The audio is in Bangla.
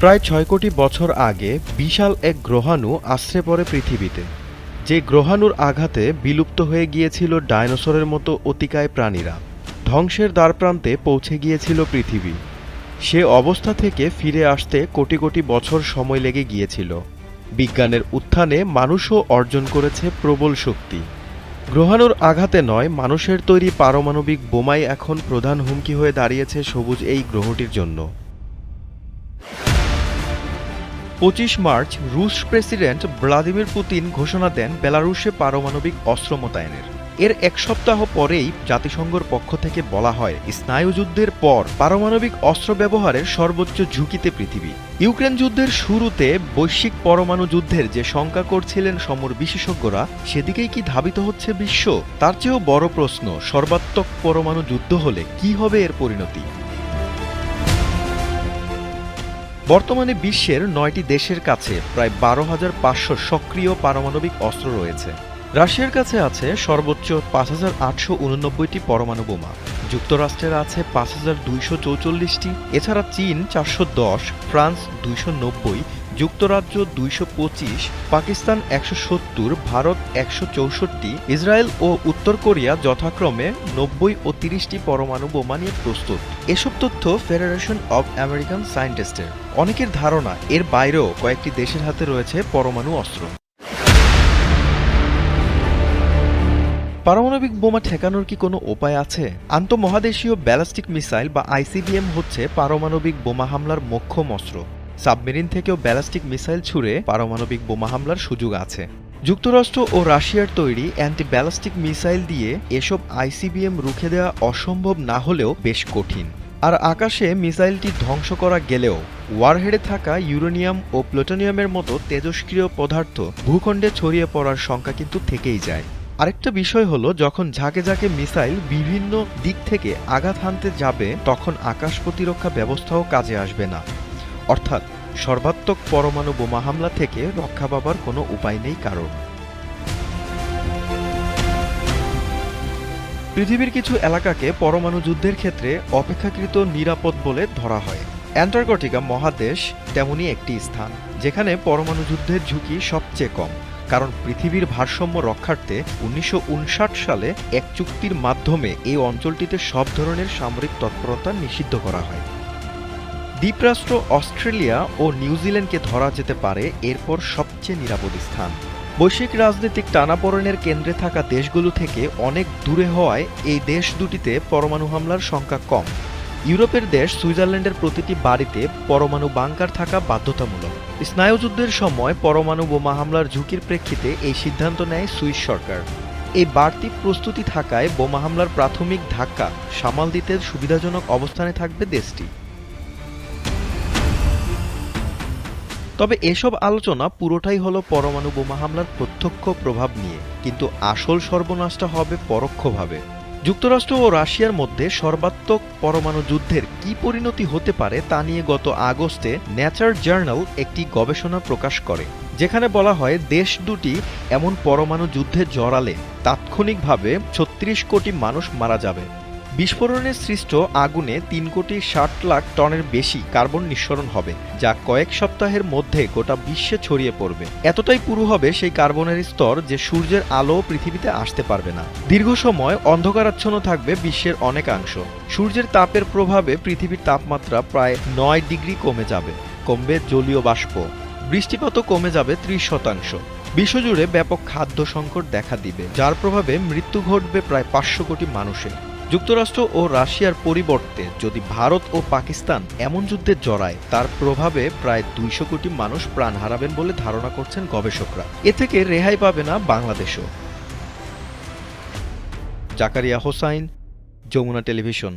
প্রায় ৬ কোটি বছর আগে বিশাল এক গ্রহাণু আছড়ে পড়ে পৃথিবীতে। যে গ্রহাণুর আঘাতে বিলুপ্ত হয়ে গিয়েছিল ডায়নোসরের মতো অতিকায় প্রাণীরা। ধ্বংসের দ্বারপ্রান্তে পৌঁছে গিয়েছিল পৃথিবী। সে অবস্থা থেকে ফিরে আসতে কোটি কোটি বছর সময় লেগে গিয়েছিল। বিজ্ঞানের উত্থানে মানুষও অর্জন করেছে প্রবল শক্তি। গ্রহাণুর আঘাতে নয়, মানুষের তৈরি পারমাণবিক বোমাই এখন প্রধান হুমকি হয়ে দাঁড়িয়েছে সবুজ এই গ্রহটির জন্য। ২৫ মার্চ রুশ প্রেসিডেন্ট ভ্লাদিমির পুতিন ঘোষণা দেন বেলারুশে পারমাণবিক অস্ত্র মোতায়েনের। এর এক সপ্তাহ পরেই জাতিসংঘের পক্ষ থেকে বলা হয়, স্নায়ুযুদ্ধের পর পারমাণবিক অস্ত্র ব্যবহারের সর্বোচ্চ ঝুঁকিতে পৃথিবী। ইউক্রেন যুদ্ধের শুরুতে বৈশ্বিক পরমাণু যুদ্ধের যে শঙ্কা করছিলেন সমর বিশেষজ্ঞরা, সেদিকেই কি ধাবিত হচ্ছে বিশ্ব? তার চেয়েও বড় প্রশ্ন, সর্বাত্মক পরমাণু যুদ্ধ হলে কি হবে এর পরিণতি? বর্তমানে বিশ্বের ৯টি দেশের কাছে প্রায় ১২,৫০০ সক্রিয় পারমাণবিক অস্ত্র রয়েছে। রাশিয়ার কাছে আছে সর্বোচ্চ ৫,৮৮৯টি পরমাণু বোমা, যুক্তরাষ্ট্রের আছে ৫,২৪৪টি, এছাড়া চীন ৪১০, ফ্রান্স ২৯০, যুক্তরাজ্য ২২৫, পাকিস্তান ১৭০, ভারত ১৬৪, ইসরায়েল ও উত্তর কোরিয়া যথাক্রমে ৯০ ও ৩০টি পরমাণু বোমা নিয়ে প্রস্তুত। এসব তথ্য ফেডারেশন অব আমেরিকান সায়েন্টিস্টের। অনেকের ধারণা এর বাইরেও কয়েকটি দেশের হাতে রয়েছে পরমাণু অস্ত্র। পারমাণবিক বোমা ঠেকানোর কি কোনো উপায় আছে? আন্তঃমহাদেশীয় ব্যালিস্টিক মিসাইল বা আইসিবিএম হচ্ছে পারমাণবিক বোমা হামলার মোক্ষম অস্ত্র। সাবমেরিন থেকেও ব্যালিস্টিক মিসাইল ছুড়ে পারমাণবিক বোমা হামলার সুযোগ আছে। যুক্তরাষ্ট্র ও রাশিয়ার তৈরি অ্যান্টি ব্যালিস্টিক মিসাইল দিয়ে এসব আইসিবিএম রুখে দেওয়া অসম্ভব না হলেও বেশ কঠিন। আর আকাশে মিসাইলটি ধ্বংস করা গেলেও ওয়ারহেডে থাকা ইউরেনিয়াম ও প্লুটোনিয়ামের মতো তেজস্ক্রিয় পদার্থ ভূখণ্ডে ছড়িয়ে পড়ার শঙ্কা কিন্তু থেকেই যায়। আরেকটা বিষয় হলো, যখন ঝাঁকে ঝাঁকে মিসাইল বিভিন্ন দিক থেকে আঘাত হানতে যাবে, তখন আকাশ প্রতিরক্ষা ব্যবস্থাও কাজে আসবে না। অর্থাৎ সর্বাত্মক পরমাণু বোমা হামলা থেকে রক্ষা পাবার কোনো উপায় নেই কারণ। পৃথিবীর কিছু এলাকাকে পরমাণু যুদ্ধের ক্ষেত্রে অপেক্ষাকৃত নিরাপদ বলে ধরা হয়। অ্যান্টার্কটিকা মহাদেশ তেমনই একটি স্থান, যেখানে পরমাণু যুদ্ধের ঝুঁকি সবচেয়ে কম। কারণ পৃথিবীর ভারসাম্য রক্ষার্থে ১৯৫৯ সালে এক চুক্তির মাধ্যমে এই অঞ্চলটিতে সব ধরনের সামরিক তৎপরতা নিষিদ্ধ করা হয়। দ্বীপরাষ্ট্র অস্ট্রেলিয়া ও নিউজিল্যান্ডকে ধরা যেতে পারে এরপর সবচেয়ে নিরাপদ স্থান। বৈশ্বিক রাজনৈতিক টানাপোড়েনের কেন্দ্রে থাকা দেশগুলো থেকে অনেক দূরে হওয়ায় এই দেশ দুটিতে পরমাণু হামলার সংখ্যা কম। ইউরোপের দেশ সুইজারল্যান্ডের প্রতিটি বাড়িতে পরমাণু বাংকার থাকা বাধ্যতামূলক। স্নায়ুযুদ্ধের সময় পরমাণু বোমা হামলার ঝুঁকির প্রেক্ষিতে এই সিদ্ধান্ত নেয় সুইস সরকার। এই বাড়তি প্রস্তুতি থাকায় বোমা হামলার প্রাথমিক ধাক্কা সামাল দিতে সুবিধাজনক অবস্থানে থাকবে দেশটি। তবে এসব আলোচনা পুরোটাই হলো পরমাণু বোমা হামলার প্রত্যক্ষ প্রভাব নিয়ে, কিন্তু আসল সর্বনাশটা হবে পরোক্ষভাবে। যুক্তরাষ্ট্র ও রাশিয়ার মধ্যে সর্বাত্মক পরমাণু যুদ্ধের কি পরিণতি হতে পারে তা নিয়ে গত আগস্টে নেচার জার্নাল একটি গবেষণা প্রকাশ করে, যেখানে বলা হয় দেশ দুটি এমন পরমাণু যুদ্ধে জড়ালে তাৎক্ষণিকভাবে ৩৬ কোটি মানুষ মারা যাবে। বিস্ফোরণে সৃষ্ট আগুনে ৩,৬০,০০,০০০ টনের বেশি কার্বন নিঃসরণ হবে, যা কয়েক সপ্তাহের মধ্যে গোটা বিশ্বে ছড়িয়ে পড়বে। এতটাই পুরু হবে সেই কার্বনের স্তর যে সূর্যের আলো পৃথিবীতে আসতে পারবে না। দীর্ঘ সময় অন্ধকারাচ্ছন্ন থাকবে বিশ্বের অনেকাংশ। সূর্যের তাপের প্রভাবে পৃথিবীর তাপমাত্রা প্রায় ৯ ডিগ্রি কমে যাবে। কমবে জলীয় বাষ্প। বৃষ্টিপাতও কমে যাবে ৩০%। বিশ্বজুড়ে ব্যাপক খাদ্য সংকট দেখা দিবে, যার প্রভাবে মৃত্যু ঘটবে প্রায় ৫০০ কোটি মানুষের। যুক্তরাষ্ট্র ও রাশিয়ার পরিবর্তে যদি ভারত ও পাকিস্তান এমন যুদ্ধে জড়ায়, তার প্রভাবে প্রায় ২০০ কোটি মানুষ প্রাণ হারাবেন বলে ধারণা করছেন গবেষকরা। এ থেকে রেহাই পাবে না বাংলাদেশও। জাকারিয়া হোসাইন, যমুনা টেলিভিশন।